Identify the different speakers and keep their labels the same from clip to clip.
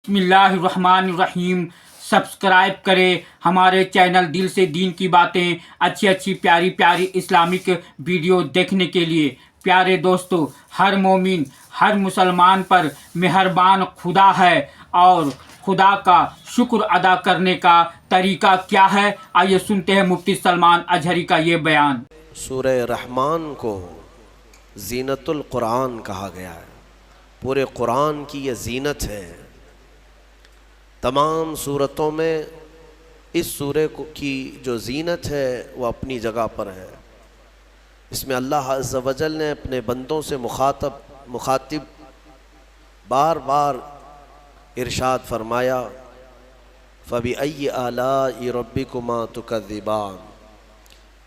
Speaker 1: बिस्मिल्लाहिर्रहमानिर्रहीम। सब्सक्राइब करें हमारे चैनल दिल से दीन की बातें, अच्छी अच्छी प्यारी प्यारी इस्लामिक वीडियो देखने के लिए। प्यारे दोस्तों, हर मोमिन हर मुसलमान पर मेहरबान खुदा है और खुदा का शुक्र अदा करने का तरीका क्या है, आइए सुनते हैं मुफ्ती सलमान अजहरी का ये बयान।
Speaker 2: सूरह रहमान को ज़ीनतुल कुरान कहा गया है। पूरे कुरान की ये ज़ीनत है। तमाम सूरतों में इस सूरे की जो ज़ीनत है वो अपनी जगह पर है। इसमें अल्लाह अज़्ज़ व जल ने अपने बंदों से मुखातिब बार बार इरशाद फरमाया, फ़बिअय्यि आलाइ रब्बिकुमा तुकज़्ज़िबान।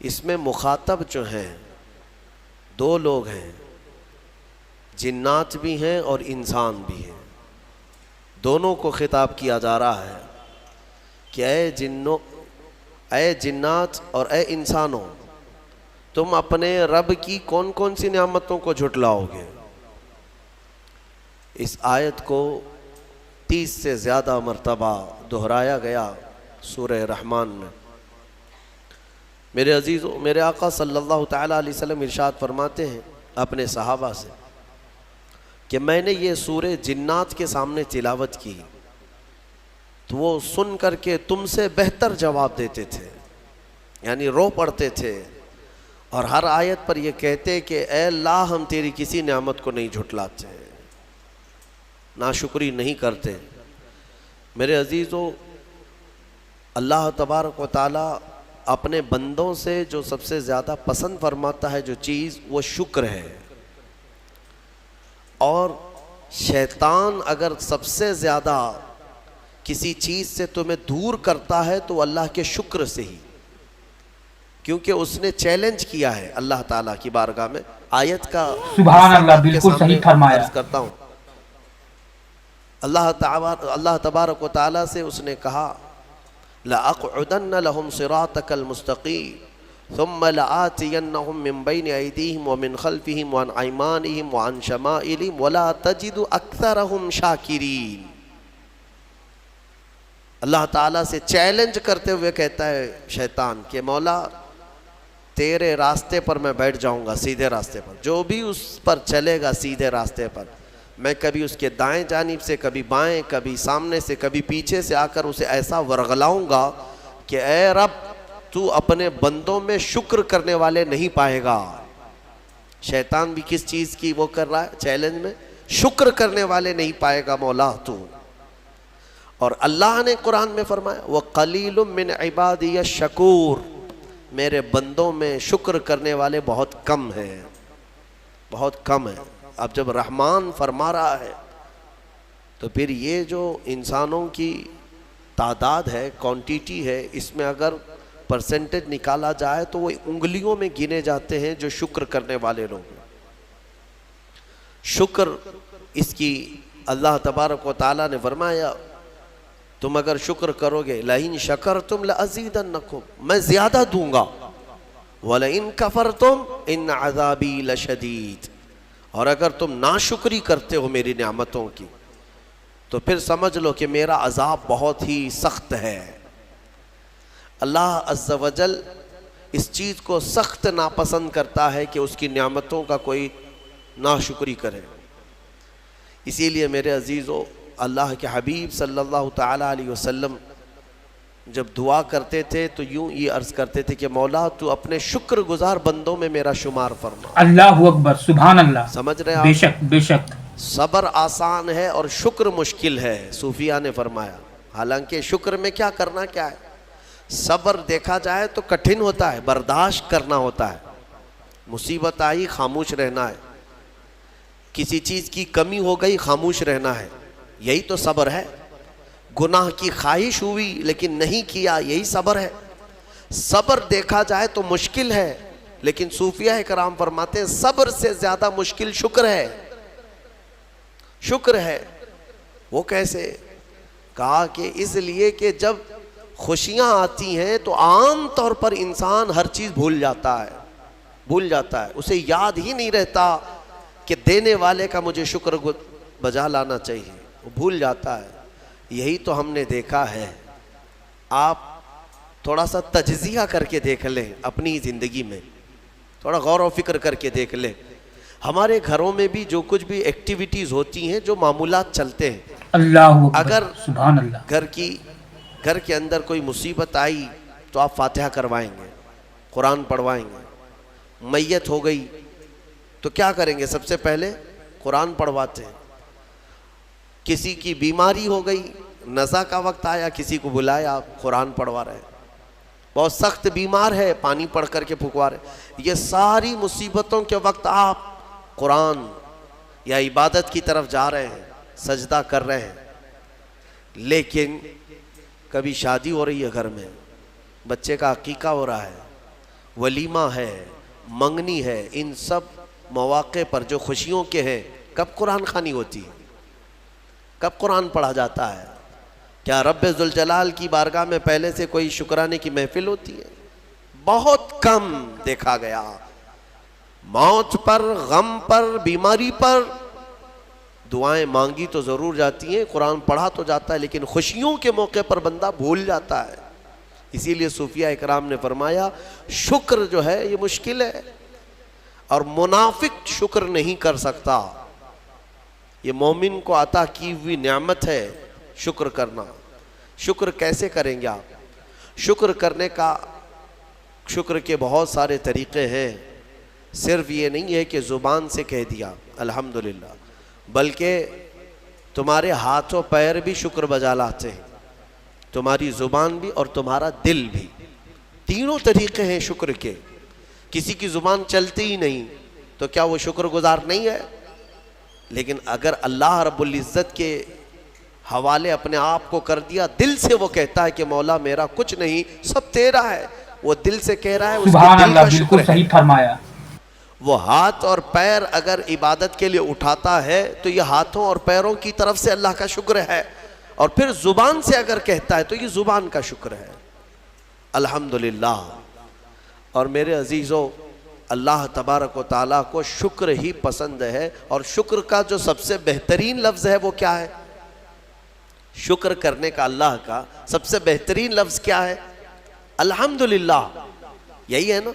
Speaker 2: इसमें मुखातब जो हैं दो लोग हैं, जिन्नात भी हैं और इंसान भी हैं। दोनों को खिताब किया जा रहा है कि ऐ जिन्नात और ऐ इंसानों, तुम अपने रब की कौन कौन सी नियामतों को झुटलाओगे। इस आयत को 30 से ज़्यादा मरतबा दोहराया गया सूरह रहमान में। मेरे अजीज़ों, मेरे आका सल्लल्लाहु तआला अलैहि वसल्लम इरशाद फरमाते हैं अपने सहाबा से कि मैंने ये सूरह जिन्नात के सामने तिलावत की तो वो सुन करके तुमसे बेहतर जवाब देते थे, यानी रो पड़ते थे और हर आयत पर ये कहते कि ऐ अल्लाह, हम तेरी किसी नियामत को नहीं झुटलाते, नाशुक्री नहीं करते। मेरे अजीज़ों, अल्लाह तबारक व तआला अपने बंदों से जो सबसे ज़्यादा पसंद फरमाता है जो चीज़, वो शुक्र है। और शैतान अगर सबसे ज़्यादा किसी चीज़ से तुम्हें दूर करता है तो अल्लाह के शुक्र से ही, क्योंकि उसने चैलेंज किया है अल्लाह ताला की बारगाह में। आयत का
Speaker 1: सुभान अल्लाह, बिल्कुल सही फरमाया।
Speaker 2: अर्ज करता हूँ, अल्लाह तबारक व तआला से उसने कहा, लअक़उदन्न लहुम सिरातकल मुस्तक़ीम सुम्मा लआतियन्नहुम मिन बैनि अयदीहिम व मिन खल्फिहिम व अन अयमानिहिम व अन शमाइलिहिम वला तजिदु अक्सरहुम शाकिरीन। अल्लाह ताला से चैलेंज करते हुए कहता है शैतान के मौला, तेरे रास्ते पर मैं बैठ जाऊंगा, सीधे रास्ते पर। जो भी उस पर चलेगा सीधे रास्ते पर, मैं कभी उसके दाएं जानिब से, कभी बाएं, कभी सामने से, कभी पीछे से आकर उसे ऐसा वरगलाऊंगा कि ऐ रब, तू अपने बंदों में शुक्र करने वाले नहीं पाएगा। शैतान भी किस चीज़ की वो कर रहा है चैलेंज में, शुक्र करने वाले नहीं पाएगा मौला तू। और अल्लाह ने कुरान में फरमाया, वह कलीलुम मिन इबादिय शकूर, मेरे बंदों में शुक्र करने वाले बहुत कम हैं, बहुत कम हैं। अब जब रहमान फरमा रहा है तो फिर ये जो इंसानों की तादाद है, क्वांटिटी है, इसमें अगर परसेंटेज निकाला जाए तो वो उंगलियों में गिने जाते हैं जो शुक्र करने वाले लोग। शुक्र इसकी अल्लाह तबारक व तआला ने फरमाया, तुम अगर शुक्र करोगे, लइन शकरतुम लअज़ीदन्नकुम, मैं ज़्यादा दूंगा, वलइन कफरतुम इन अज़ाबी लशदीद, और अगर तुम नाशुक्री करते हो मेरी नियामतों की तो फिर समझ लो कि मेरा अज़ाब बहुत ही सख्त है। अल्लाह अज़्ज़ व जल इस चीज़ को सख्त नापसंद करता है कि उसकी नियामतों का कोई नाशुक्री करे। इसीलिए मेरे अजीज़ों, अल्लाह के हबीब सल्लल्लाहु तआला अलैहि वसल्लम जब दुआ करते थे तो यूं ये अर्ज़ करते थे कि मौला, तू अपने शुक्रगुजार बंदों में मेरा शुमार फरमा।
Speaker 1: अल्लाहु अकबर, सुभान अल्लाह।
Speaker 2: समझ रहे हैं आप?
Speaker 1: बेशक बेशक।
Speaker 2: सब्र आसान है और शुक्र मुश्किल है, सूफिया ने फरमाया। हालांकि शुक्र में क्या करना क्या है, सब्र देखा जाए तो कठिन होता है, बर्दाश्त करना होता है। मुसीबत आई, खामोश रहना है। किसी चीज़ की कमी हो गई, खामोश रहना है, यही तो सब्र है। गुनाह की ख्वाहिश हुई लेकिन नहीं किया, यही सब्र है। सब्र देखा जाए तो मुश्किल है, लेकिन सूफिया कराम फरमाते हैं सब्र से ज़्यादा मुश्किल शुक्र है। शुक्र है वो कैसे? कहा कि इसलिए कि जब खुशियाँ आती हैं तो आम तौर पर इंसान हर चीज़ भूल जाता है, उसे याद ही नहीं रहता कि देने वाले का मुझे शुक्र बजा लाना चाहिए, वो भूल जाता है। یہی تو ہم نے دیکھا ہے. آپ تھوڑا سا تجزیہ کر کے دیکھ لیں اپنی زندگی میں, تھوڑا غور و فکر کر کے دیکھ لیں. ہمارے گھروں میں بھی جو کچھ بھی ایکٹیویٹیز ہوتی ہیں, جو معمولات چلتے ہیں,
Speaker 1: اللہ اکبر,
Speaker 2: اگر
Speaker 1: سبحان اللہ,
Speaker 2: گھر کے اندر کوئی مصیبت آئی تو آپ فاتحہ کروائیں گے, قرآن پڑھوائیں گے. میت ہو گئی تو کیا کریں گے؟ سب سے پہلے قرآن پڑھواتے ہیں. کسی کی بیماری ہو گئی, نزا کا وقت آیا, کسی کو بلایا, قرآن پڑھوا رہے ہیں. بہت سخت بیمار ہے, پانی پڑھ کر کے پھکوا رہے. یہ ساری مصیبتوں کے وقت آپ قرآن یا عبادت کی طرف جا رہے ہیں, سجدہ کر رہے ہیں. لیکن کبھی شادی ہو رہی ہے گھر میں, بچے کا عقیقہ ہو رہا ہے, ولیمہ ہے, منگنی ہے, ان سب مواقع پر جو خوشیوں کے ہیں, کب قرآن خوانی ہوتی ہے؟ کب قرآن پڑھا جاتا ہے؟ کیا رب ذوالجلال کی بارگاہ میں پہلے سے کوئی شکرانے کی محفل ہوتی ہے؟ بہت کم دیکھا گیا. موت پر, غم پر, بیماری پر دعائیں مانگی تو ضرور جاتی ہیں, قرآن پڑھا تو جاتا ہے, لیکن خوشیوں کے موقع پر بندہ بھول جاتا ہے. اسی لیے صوفیاء اکرام نے فرمایا شکر جو ہے یہ مشکل ہے, اور منافق شکر نہیں کر سکتا. یہ مومن کو عطا کی ہوئی نعمت ہے شکر کرنا. شکر کیسے کریں گے آپ؟ شکر کرنے کا, شکر کے بہت سارے طریقے ہیں. صرف یہ نہیں ہے کہ زبان سے کہہ دیا الحمدللہ, بلکہ تمہارے ہاتھ و پیر بھی شکر بجا لاتے ہیں, تمہاری زبان بھی اور تمہارا دل بھی. تینوں طریقے ہیں شکر کے. کسی کی زبان چلتی ہی نہیں تو کیا وہ شکر گزار نہیں ہے؟ لیکن اگر اللہ رب العزت کے حوالے اپنے آپ کو کر دیا, دل سے وہ کہتا ہے کہ مولا میرا کچھ نہیں, سب تیرا ہے, وہ دل سے کہہ رہا ہے, اس
Speaker 1: سبحان
Speaker 2: کے دل
Speaker 1: اللہ,
Speaker 2: کا شکر
Speaker 1: بالکل
Speaker 2: ہے.
Speaker 1: صحیح فرمایا.
Speaker 2: وہ ہاتھ اور پیر اگر عبادت کے لیے اٹھاتا ہے تو یہ ہاتھوں اور پیروں کی طرف سے اللہ کا شکر ہے, اور پھر زبان سے اگر کہتا ہے تو یہ زبان کا شکر ہے. الحمدللہ. اور میرے عزیزو, اللہ تبارک و تعالیٰ کو شکر ہی پسند ہے, اور شکر کا جو سب سے بہترین لفظ ہے وہ کیا ہے؟ شکر کرنے کا اللہ کا سب سے بہترین لفظ کیا ہے؟ الحمدللہ. یہی ہے نا.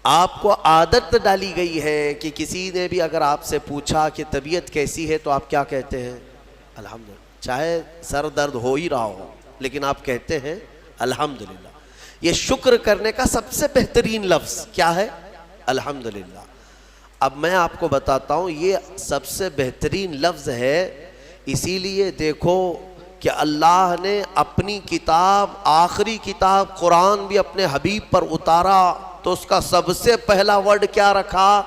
Speaker 2: آپ کو عادت ڈالی گئی ہے کہ کسی نے بھی اگر آپ سے پوچھا کہ طبیعت کیسی ہے تو آپ کیا کہتے ہیں؟ الحمدللہ. چاہے سر درد ہو ہی رہا ہو لیکن آپ کہتے ہیں الحمدللہ. یہ شکر کرنے کا سب سے بہترین لفظ کیا ہے؟ الحمدللہ. اب میں آپ کو بتاتا ہوں یہ سب سے بہترین لفظ ہے, اسی لیے دیکھو کہ اللہ نے اپنی کتاب, آخری کتاب قرآن بھی اپنے حبیب پر اتارا تو اس کا سب سے پہلا ورڈ کیا رکھا؟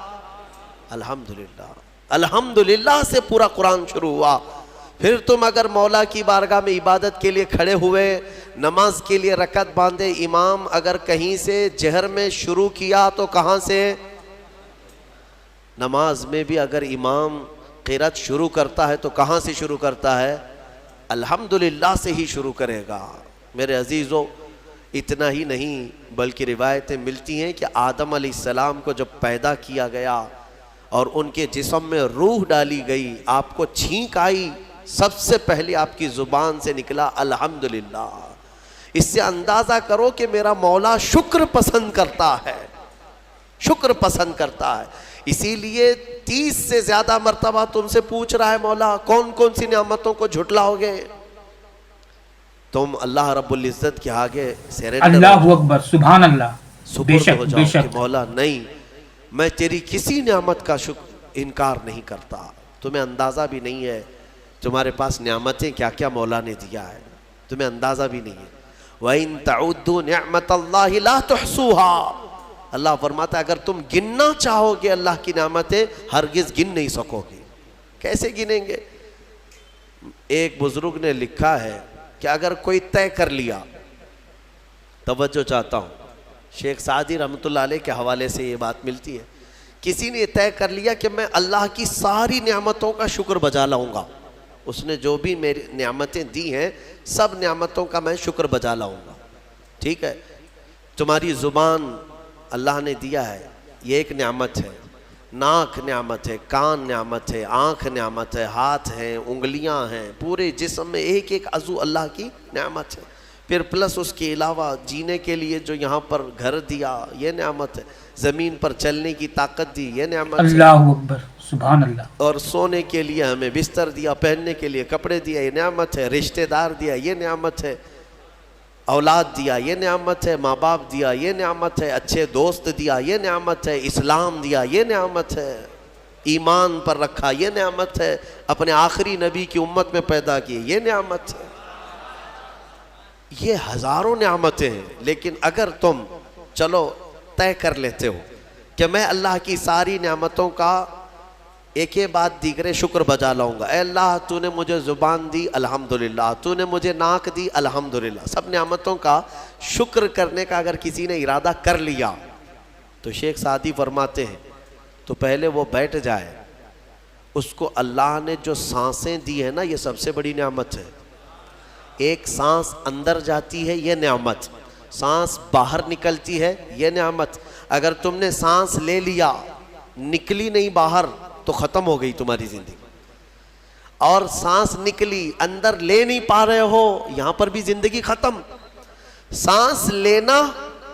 Speaker 2: الحمدللہ. الحمدللہ سے پورا قرآن شروع ہوا. پھر تم اگر مولا کی بارگاہ میں عبادت کے لیے کھڑے ہوئے, نماز کے لیے رکعت باندھے, امام اگر کہیں سے جہر میں شروع کیا تو کہاں سے؟ نماز میں بھی اگر امام قرات شروع کرتا ہے تو کہاں سے شروع کرتا ہے؟ الحمدللہ سے ہی شروع کرے گا. میرے عزیزو, اتنا ہی نہیں بلکہ روایتیں ملتی ہیں کہ آدم علیہ السلام کو جب پیدا کیا گیا اور ان کے جسم میں روح ڈالی گئی, آپ کو چھینک آئی, سب سے پہلے آپ کی زبان سے نکلا الحمدللہ. اس سے اندازہ کرو کہ میرا مولا شکر پسند کرتا ہے, شکر پسند کرتا ہے. اسی لیے 30 سے زیادہ مرتبہ تم سے پوچھ رہا ہے مولا کون کون سی نعمتوں کو جھٹلاؤ گے؟ تم اللہ رب العزت کے آگے سیرنڈر
Speaker 1: اللہ اکبر, سبحان اللہ,
Speaker 2: سپرد ہو جاؤ کہ مولا نہیں, میں تیری کسی نعمت کا انکار نہیں کرتا. تمہیں اندازہ بھی نہیں ہے تمہارے پاس نعمتیں کیا کیا مولا نے دیا ہے, تمہیں اندازہ بھی نہیں ہے. وَإِن تَعُدُّوا نِعْمَةَ اللَّهِ لَا تُحْصُوهَا. اللہ فرماتا ہے اگر تم گننا چاہو گے اللہ کی نعمتیں, ہرگز گن نہیں سکو گے. کیسے گنیں گے؟ ایک بزرگ نے لکھا ہے کہ اگر کوئی طے کر لیا, توجہ چاہتا ہوں, شیخ سعدی رحمۃ اللہ علیہ کے حوالے سے یہ بات ملتی ہے, کسی نے طے کر لیا کہ میں اللہ کی ساری نعمتوں کا شکر بجا لاؤں گا, اس نے جو بھی میری نعمتیں دی ہیں سب نعمتوں کا میں شکر بجا لاؤں گا. ٹھیک ہے, تمہاری زبان اللہ نے دیا ہے, یہ ایک نعمت ہے. नाक न्यामत है, कान न्यामत है, आँख न्यामत है, हाथ हैं, उंगलियां हैं, पूरे जिस्म में एक एक अज़ू अल्लाह की न्यामत है। फिर प्लस उसके अलावा जीने के लिए जो यहाँ पर घर दिया ये न्यामत है, ज़मीन पर चलने की ताकत दी ये न्यामत है,
Speaker 1: अल्लाह अकबर, सुभान अल्लाह।
Speaker 2: और सोने के लिए हमें बिस्तर दिया, पहनने के लिए कपड़े दिया ये न्यामत है, रिश्तेदार दिया ये न्यामत है, औलाद दिया ये न्यामत है, माँ बाप दिया ये न्यामत है, अच्छे दोस्त दिया ये न्यामत है, इस्लाम दिया ये न्यामत है, ईमान पर रखा ये न्यामत है, अपने आखिरी नबी की उम्मत में पैदा किए ये न्यामत है। ये हज़ारों न्यामतें हैं। लेकिन अगर तुम चलो तय कर लेते हो कि मैं अल्लाह की सारी न्यामतों का एक ही बात दीगरे शुक्र बजा लाऊंगा, ऐ अल्लाह तूने मुझे ज़ुबान दी अल्हम्दुलिल्लाह, तूने मुझे नाक दी अल्हम्दुलिल्लाह, सब न्यामतों का शुक्र करने का अगर किसी ने इरादा कर लिया तो शेख सादी फरमाते हैं तो पहले वो बैठ जाए, उसको अल्लाह ने जो सांसें दी है ना ये सबसे बड़ी न्यामत है। एक सांस अंदर जाती है ये न्यामत, सांस बाहर निकलती है ये न्यामत। अगर तुमने सांस ले लिया निकली नहीं बाहर तो ख़त्म हो गई तुम्हारी ज़िंदगी, और सांस निकली अंदर ले नहीं पा रहे हो यहाँ पर भी ज़िंदगी ख़त्म। सांस लेना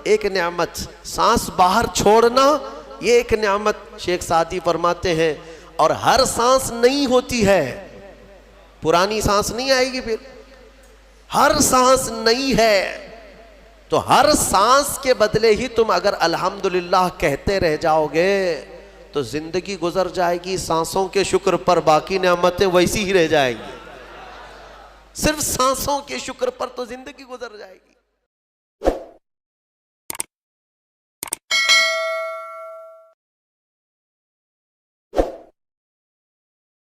Speaker 2: एक न्यामत, सांस बाहर छोड़ना ये एक न्यामत। शेख सादी फरमाते हैं और हर सांस नहीं होती है, पुरानी सांस नहीं आएगी, फिर हर सांस नहीं है, तो हर सांस के बदले ही तुम अगर अल्हम्दुलिल्लाह कहते रह जाओगे तो जिंदगी गुजर जाएगी सांसों के शुक्र पर, बाकी नेमतें वैसी ही रह जाएंगी। सिर्फ सांसों के शुक्र पर तो जिंदगी गुजर जाएगी।